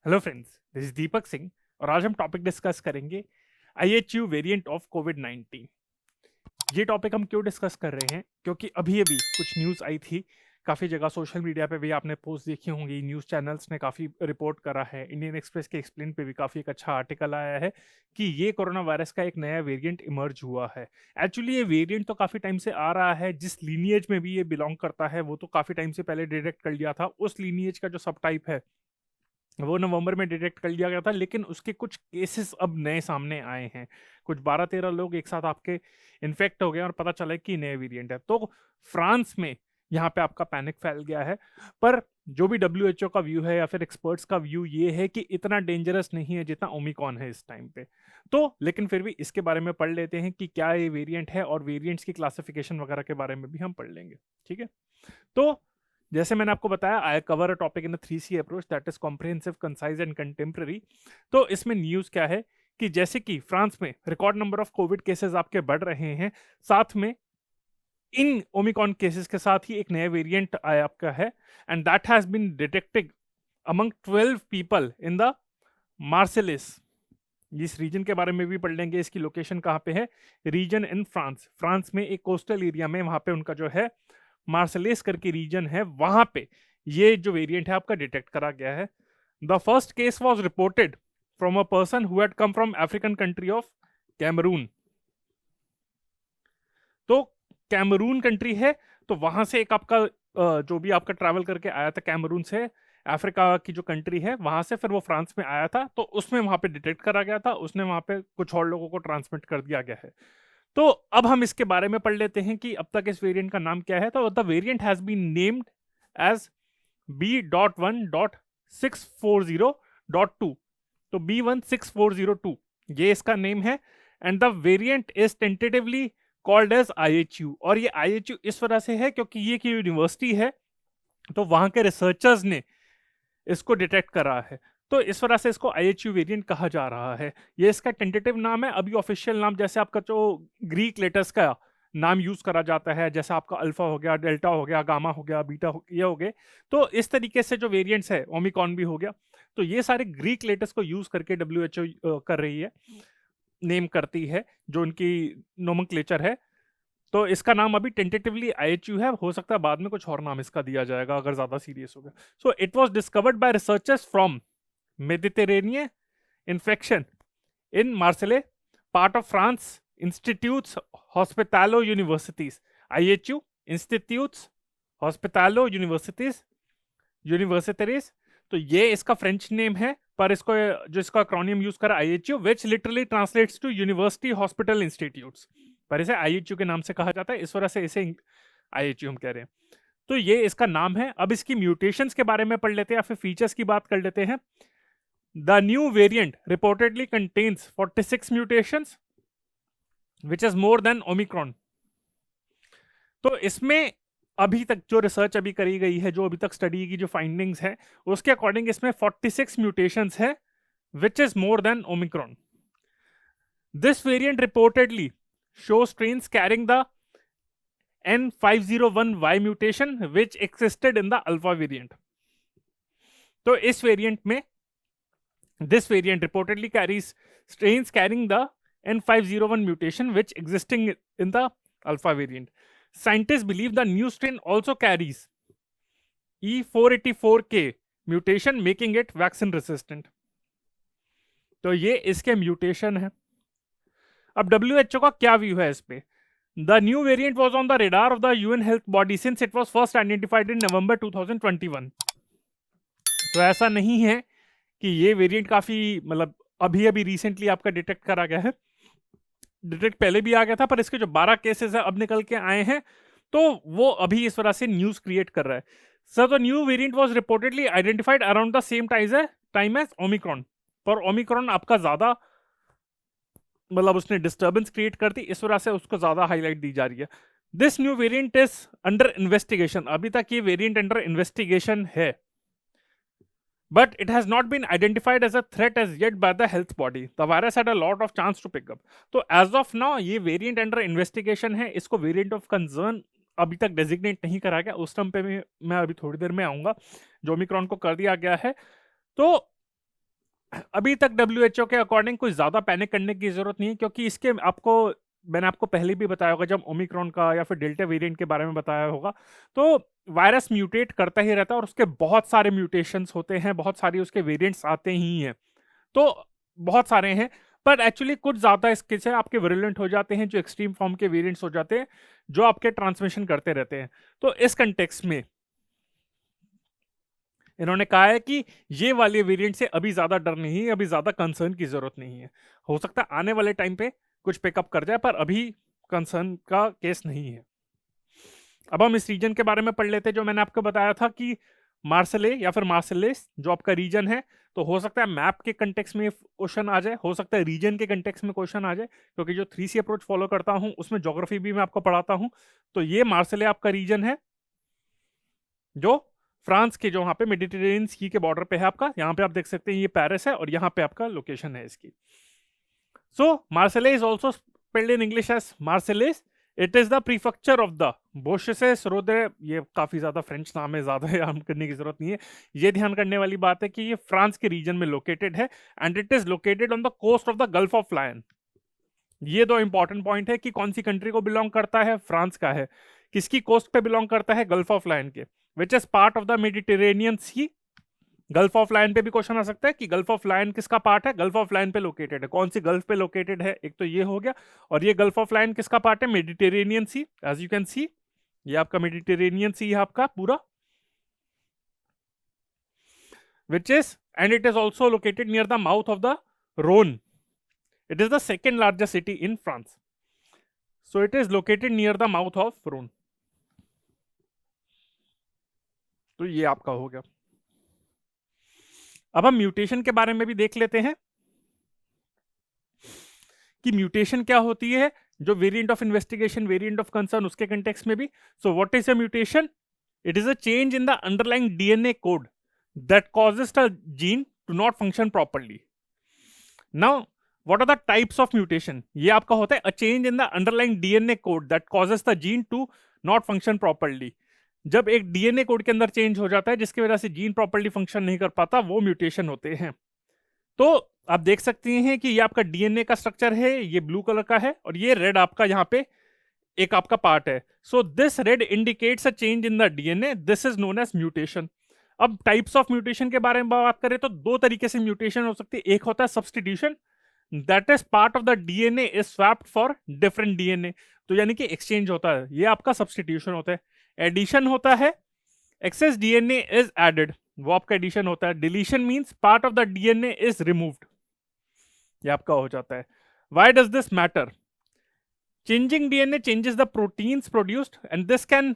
Hello friends, this is Deepak Singh और आज हम टॉपिक डिस्कस करेंगे IHU वेरिएंट ऑफ कोविड-19। ये टॉपिक हम क्यों डिस्कस कर रहे हैं? क्योंकि अभी अभी कुछ न्यूज़ आई थी, काफ़ी जगह सोशल मीडिया पे भी आपने पोस्ट देखी होंगी, न्यूज़ चैनल्स ने काफ़ी रिपोर्ट करा है, इंडियन एक्सप्रेस के एक्सप्लेन पे भी काफ़ी एक अच्छा आर्टिकल आया है कि ये कोरोना वायरस का एक नया वेरिएंट इमर्ज हुआ है। एक्चुअली ये वेरिएंट तो काफ़ी टाइम से आ रहा है, जिस लीनिएज में भी ये बिलोंग करता है वो तो काफ़ी टाइम से पहले डिटेक्ट कर लिया था। उस लीनिएज का जो सब टाइप है वो नवंबर में डिटेक्ट कर लिया गया था, लेकिन उसके कुछ केसेस अब नए सामने आए हैं। कुछ 12-13 लोग एक साथ आपके इन्फेक्ट हो गए और पता चला कि नए वेरिएंट है। तो फ्रांस में यहाँ पे आपका पैनिक फैल गया है। पर जो भी WHO का व्यू है या फिर एक्सपर्ट्स का व्यू ये है कि इतना डेंजरस नहीं है जितना ओमिक्रॉन है इस टाइम पे। तो लेकिन फिर भी इसके बारे में पढ़ लेते हैं कि क्या ये वेरिएंट है, और वेरिएंट्स की क्लासिफिकेशन वगैरह के बारे में भी हम पढ़ लेंगे। ठीक है? तो जैसे मैंने आपको बताया, I cover a topic in 3C approach, that is comprehensive, concise and contemporary. तो इसमें न्यूज क्या है कि जैसे कि फ्रांस में record number of Covid cases आपके बढ़ रहे हैं, साथ में इन ओमिक्रॉन केसेस के साथ ही एक नया वेरिएंट आया आपका है, and that has been detected among 12 people in the Marseilles. इस रीजन के बारे में भी पढ़ लेंगे, इसकी लोकेशन कहाँ पे है। रीजन इन फ्रांस, फ्रांस में एक कोस्टल एरिया में, वहां पे उनका जो है मार्सलेस करके रीजन है, वहां पे ये जो वेरिएंट है आपका डिटेक्ट करा गया है। The first case was reported from a person who had come from African country of Cameroon. तो कैमरून कंट्री है, तो वहां से एक आपका जो भी आपका ट्रैवल करके आया था कैमरून से, अफ्रीका की जो कंट्री है वहां से, फिर वो फ्रांस में आया था, तो उसमें वहां पे डिटेक्ट करा गया था, उसने वहां पे कुछ और लोगों को ट्रांसमिट कर दिया गया है। तो अब हम इसके बारे में पढ़ लेते हैं कि अब तक इस वेरिएंट का नाम क्या है। तो the variant has been named as B.1.640.2। तो B16402 ये इसका नेम है, and the variant is tentatively called as IHU। और ये IHU इस वजह से है क्योंकि ये की यूनिवर्सिटी है, तो वहां के रिसर्चर्स ने इसको डिटेक्ट करा है, तो इस वजह से इसको IHU वेरिएंट कहा जा रहा है। ये इसका टेंटेटिव नाम है, अभी ऑफिशियल नाम जैसे आपका जो ग्रीक लेटर्स का नाम यूज करा जाता है, जैसे आपका अल्फा हो गया, डेल्टा हो गया, गामा हो गया, बीटा ये हो गए, तो इस तरीके से जो वेरिएंट्स है, ओमिक्रॉन भी हो गया, तो ये सारे ग्रीक लेटर्स को यूज करके WHO कर रही है, नेम करती है, जो उनकी नोमेनक्लेचर है। तो इसका नाम अभी टेंटेटिवली IHU है, हो सकता है बाद में कुछ और नाम इसका दिया जाएगा अगर ज्यादा सीरियस हो गया। So it was discovered by researchers from Mediterranean infection in Marseille, part of France, institutes hospitalo universities. IHU institutes hospitalo universities, universities. तो ये इसका फ्रेंच नेम है, पर इसको जो इसका एक्रोनियम यूज करा IHU, which literally translates to university hospital institutes, पर इसे IHU के नाम से कहा जाता है, इस वजह से इसे IHU हम कह रहे हैं। तो ये इसका नाम है। अब इसकी म्यूटेशंस के बारे में पढ़ लेते हैं या फिर फीचर्स की बात कर लेते हैं। The new variant reportedly contains 46 mutations which is more than Omicron. तो इसमें अभी तक जो रिसर्च अभी करी गई है, जो अभी तक स्टडी की जो फाइंडिंग्स है, उसके अकॉर्डिंग इसमें 46 म्यूटेशंस है which is more than Omicron. This variant reportedly show strains carrying the N501Y mutation which existed in the alpha variant. तो इस वेरिएंट में this variant reportedly carries strains carrying the N501 mutation which existing in the alpha variant. Scientists believe the new strain also carries E484K mutation making it vaccine resistant. तो ये इसके mutation है। अब WHO का क्या view है इस पे? The new variant was on the radar of the UN health body since it was first identified in November 2021. तो ऐसा नहीं है कि ये वेरिएंट काफी मतलब अभी अभी रिसेंटली आपका डिटेक्ट करा गया है, डिटेक्ट पहले भी आ गया था, पर इसके जो 12 केसेस है अब निकल के आए हैं, तो वो अभी इस वजह से न्यूज क्रिएट कर रहा है। Sir the new variant was reportedly identified around the same time as omicron, पर ओमिक्रॉन आपका ज्यादा मतलब उसने डिस्टर्बेंस क्रिएट कर दी, इस वजह से उसको ज्यादा हाईलाइट दी जा रही है। This new variant is under investigation, अभी तक ये वेरिएंट अंडर इन्वेस्टिगेशन है, but it has not been identified as a threat as yet by the health body. The virus had a lot of chance to pick up. तो as of now ये variant under investigation है, इसको variant of concern अभी तक designate नहीं करा गया, उस टर्म पे मैं अभी थोड़ी देर में आऊंगा, जो ओमिक्रॉन को कर दिया गया है। तो अभी तक WHO के अकॉर्डिंग कोई ज़्यादा पैनिक करने की ज़रूरत नहीं है, क्योंकि इसके मैंने आपको पहले भी बताया होगा जब ओमिक्रॉन का या फिर डेल्टा वेरिएंट के बारे में बताया होगा, तो वायरस म्यूटेट करता ही रहता है और उसके बहुत सारे म्यूटेशंस होते हैं, बहुत सारे उसके वेरिएंट्स आते ही हैं। तो बहुत सारे हैं, पर एक्चुअली कुछ ज़्यादा इसके से आपके विरुलेंट हो जाते हैं, जो एक्सट्रीम फॉर्म के वेरिएंट्स हो जाते हैं, जो आपके ट्रांसमिशन करते रहते हैं। तो इस कंटेक्स्ट में इन्होंने कहा है कि ये वाले वेरिएंट से अभी ज्यादा डर नहीं है, अभी ज्यादा कंसर्न की जरूरत नहीं है। हो सकता है आने वाले टाइम पे कुछ पिकअप कर जाए, पर अभी कंसर्न का केस नहीं है। अब हम इस रीजन के बारे में पढ़ लेते हैं, जो मैंने आपको बताया था कि मार्सले या फिर मार्सलेस जो आपका रीजन है, तो हो सकता है मैप के कंटेक्स में क्वेश्चन आ जाए, हो सकता है रीजन के कंटेक्स में क्वेश्चन आ जाए, क्योंकि जो 3C अप्रोच फॉलो करता हूं उसमें ज्योग्राफी भी मैं आपको पढ़ाता हूं। तो ये मार्सले आपका रीजन है, जो फ्रांस के जो वहां पे मेडिटेरेनियन सी के बॉर्डर पे है आपका। यहाँ पे आप देख सकते हैं ये पेरिस है और यहाँ पे आपका लोकेशन है इसकी। So Marseille is also spelled in English as Marseilles. It is the prefecture of the Bouches Rhone. ये काफी ज्यादा फ्रेंच नाम है, ज्यादा याद करने की जरूरत नहीं है। ये ध्यान करने वाली बात है कि ये फ्रांस के रीजन में लोकेटेड है and it is located on the coast of the gulf of Lion. ये दो इंपॉर्टेंट पॉइंट है कि कौन सी कंट्री को बिलोंग करता है, फ्रांस का है। किसकी कोस्ट पे बिलोंग करता है, गल्फ ऑफ लायन के, which is part of the Mediterranean sea. Gulf of Lion पे भी क्वेश्चन आ सकता है कि गल्फ ऑफ लायन किसका पार्ट है, गल्फ ऑफ लायन पे लोकेटेड है, कौन सी गल्फ पे लोकेटेड है, एक तो ये हो गया। और ये गल्फ ऑफ लायन किसका पार्ट है, Mediterranean sea. As you can see ये आपका मेडिटेरेनियन सी है आपका पूरा, which is and it is also located near the mouth of the Rhone. It is the second largest city in France. So it is located near the mouth of Rhone. तो ये आपका हो गया। अब हम म्यूटेशन के बारे में भी देख लेते हैं कि म्यूटेशन क्या होती है, जो variant of investigation, variant of concern, उसके कंटेक्स्ट में भी। So what is a mutation? It is a change in the underlying DNA code that causes the gene to not function properly. Now what are the types of mutation? ये आपका होता है a change in the underlying DNA code that causes the gene to not function properly। जब एक DNA code के अंदर change हो जाता है जिसकी वजह से जीन प्रॉपरली फंक्शन नहीं कर पाता, वो म्यूटेशन होते हैं। तो आप देख सकते हैं कि ये आपका डीएनए का स्ट्रक्चर है, ये ब्लू कलर का है और ये रेड आपका यहाँ पे एक आपका पार्ट है। So this red indicates a change in the DNA, this is known as mutation. अब टाइप्स ऑफ म्यूटेशन के बारे में बात करें तो दो तरीके से म्यूटेशन हो सकती है। एक होता है substitution, that is part of the DNA is swapped for different DNA. तो यानी कि एक्सचेंज होता है, ये आपका सब्सटीट्यूशन होता है। एडिशन होता है, एक्सेस डीएनए इज एडेड, वो आपका एडिशन होता है। Deletion means part of the DNA is removed, ये आपका हो जाता है। Why does this matter? Changing DNA changes the proteins produced and this can,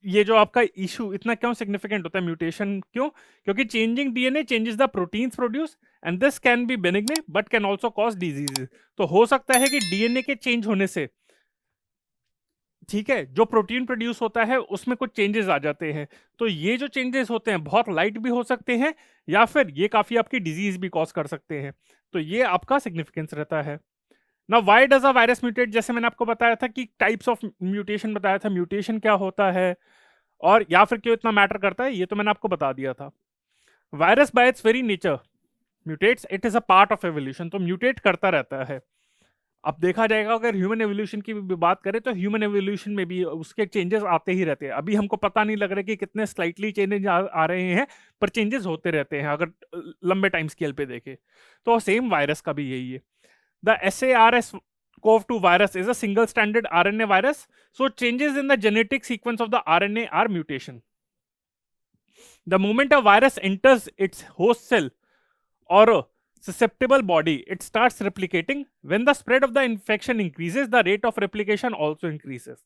ये जो आपका इशू इतना क्यों सिग्निफिकेंट होता है म्यूटेशन, क्यों? क्योंकि changing DNA changes the proteins produce and this can be benign but can also cause diseases. तो हो सकता है कि डीएनए के चेंज होने से, ठीक है, जो प्रोटीन प्रोड्यूस होता है उसमें कुछ चेंजेस आ जाते हैं। तो ये जो चेंजेस होते हैं बहुत लाइट भी हो सकते हैं या फिर ये काफी आपकी डिजीज भी कॉज कर सकते हैं। तो ये आपका सिग्निफिकेंस रहता है। ना why does a virus mutate? जैसे मैंने आपको बताया था कि टाइप्स ऑफ म्यूटेशन बताया था, म्यूटेशन क्या होता है और या फिर क्यों इतना मैटर करता है, ये तो मैंने आपको बता दिया था। Virus by its very nature mutates, it is a part of evolution. तो म्यूटेट करता रहता है। अब देखा जाएगा अगर ह्यूमन एवोल्यूशन की भी बात करें तो ह्यूमन एवोल्यूशन में भी उसके चेंजेस आते ही रहते हैं। अभी हमको पता नहीं लग रहा कि कितने स्लाइटली चेंजेस आ रहे हैं, पर चेंजेस होते रहते हैं अगर लंबे टाइम स्केल पे देखें। तो सेम वायरस का भी यही है। The SARS-CoV-2 virus is a single stranded RNA virus, so changes in the genetic sequence of the RNA are mutation. The moment a virus enters its host cell or a susceptible body, it starts replicating. When the spread of the infection increases, the rate of replication also increases.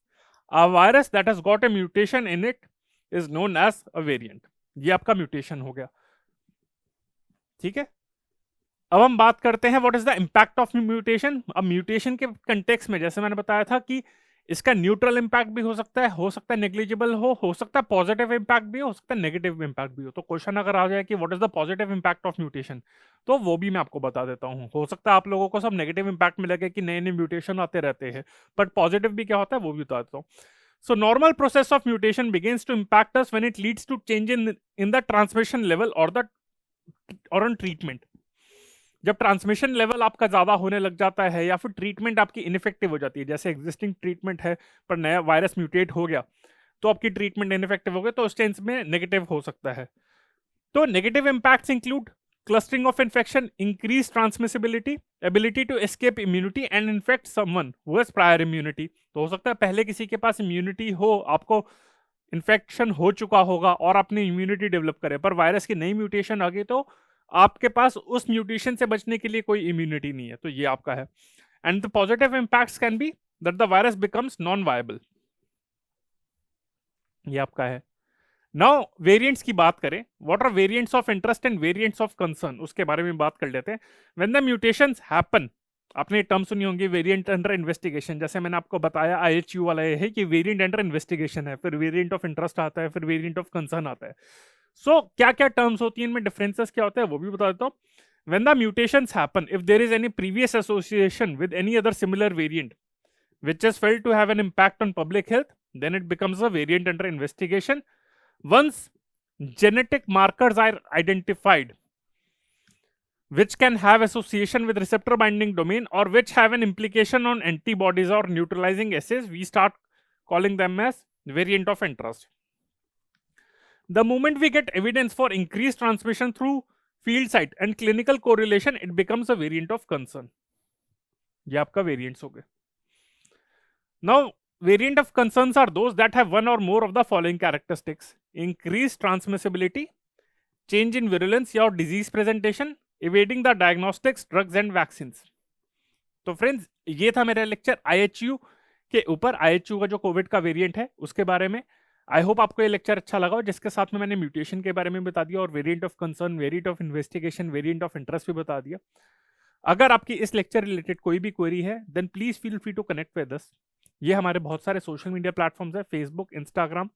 A virus that has got a mutation in it is known as a variant. ये आपका mutation हो गया, ठीक है। अब हम बात करते हैं what is the impact of mutation. अब म्यूटेशन के कंटेक्स्ट में जैसे मैंने बताया था कि इसका न्यूट्रल इम्पैक्ट भी हो सकता है नेग्लिजिबल हो सकता है पॉजिटिव इम्पैक्ट भी हो सकता है नेगेटिव इम्पैक्ट भी हो। तो क्वेश्चन अगर आ जाए कि what is the positive impact of mutation, तो वो भी मैं आपको बता देता हूँ। हो सकता है आप लोगों को सब नेगेटिव इम्पैक्ट में लगे कि नए नए म्यूटेशन आते रहते हैं, बट पॉजिटिव भी क्या होता है वो भी बता देता हूँ। So normal process of mutation begins to impact us when it leads to change in the transmission level or on treatment. जब ट्रांसमिशन लेवल आपका ज्यादा होने लग जाता है या फिर ट्रीटमेंट आपकी इनइफेक्टिव हो जाती है, जैसे एग्जिस्टिंग ट्रीटमेंट है पर नया वायरस म्यूटेट हो गया तो आपकी ट्रीटमेंट इनइफेक्टिव हो गई, तो उस टेंस में नेगेटिव हो सकता है। तो negative impacts include clustering of infection, increased transmissibility, ability to escape immunity and infect someone who has prior immunity। तो हो सकता है पहले किसी के पास इम्यूनिटी हो, आपको इन्फेक्शन हो चुका होगा और आपने इम्यूनिटी डेवलप करे, पर वायरस की नई म्यूटेशन आ गई तो आपके पास उस म्यूटेशन से बचने के लिए कोई इम्यूनिटी नहीं है, तो ये आपका है। And the positive impacts can be that the virus becomes non viable, ये आपका है। नाउ वेरिएंट्स की बात करें, what are variants of interest and variants of concern, उसके बारे में बात कर लेते हैं। व्हेन द म्यूटेशंस हैपन, आपने टर्म सुनी होंगी वेरिएंट अंडर इन्वेस्टिगेशन, जैसे मैंने आपको बताया IHU वाला ये है कि वेरिएंट अंडर इन्वेस्टिगेशन है, फिर वेरिएंट ऑफ इंटरेस्ट आता है, फिर वेरिएंट ऑफ कंसर्न आता है। सो क्या क्या टर्म्स होती हैं, इनमें डिफरेंसेस क्या होता है वो भी बता देता हूँ। When the mutations happen, if there is any previous association with any other similar variant which is felt to have an impact on public health, then it becomes a variant under investigation. Once genetic markers are identified which can have association with receptor binding domain or which have an implication on antibodies or neutralizing assays, we start calling them as variant of interest. The moment we get evidence for increased transmission through field site and clinical correlation, it becomes a variant of concern. ये आपका variants हो गए। Now, variant of concerns are those that have one or more of the following characteristics: increased transmissibility, change in virulence या disease presentation, evading the diagnostics, drugs and vaccines। तो friends, ये था मेरा lecture IHU के ऊपर, IHU का जो Covid का वेरिएंट है उसके बारे में। आई होप आपको ये लेक्चर अच्छा लगा हो, जिसके साथ में मैंने म्यूटेशन के बारे में बता दिया और variant of concern, variant of investigation, variant of interest भी बता दिया। अगर आपकी इस लेक्चर रिलेटेड कोई भी क्वेरी है then please feel free to connect with us. ये हमारे बहुत सारे सोशल मीडिया प्लेटफॉर्म्स है, फेसबुक, इंस्टाग्राम,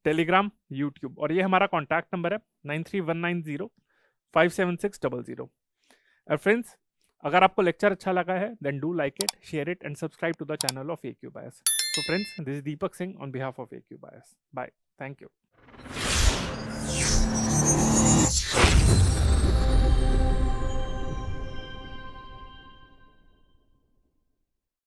टेलीग्राम, यूट्यूब, और ये हमारा कॉन्टैक्ट नंबर है 9319057600। और फ्रेंड्स, अगर आपको लेक्चर अच्छा लगा है then do like it, share it and subscribe to the channel of AQ Bias। So friends, this is Deepak Singh on behalf of AQ Bias. Bye. Thank you.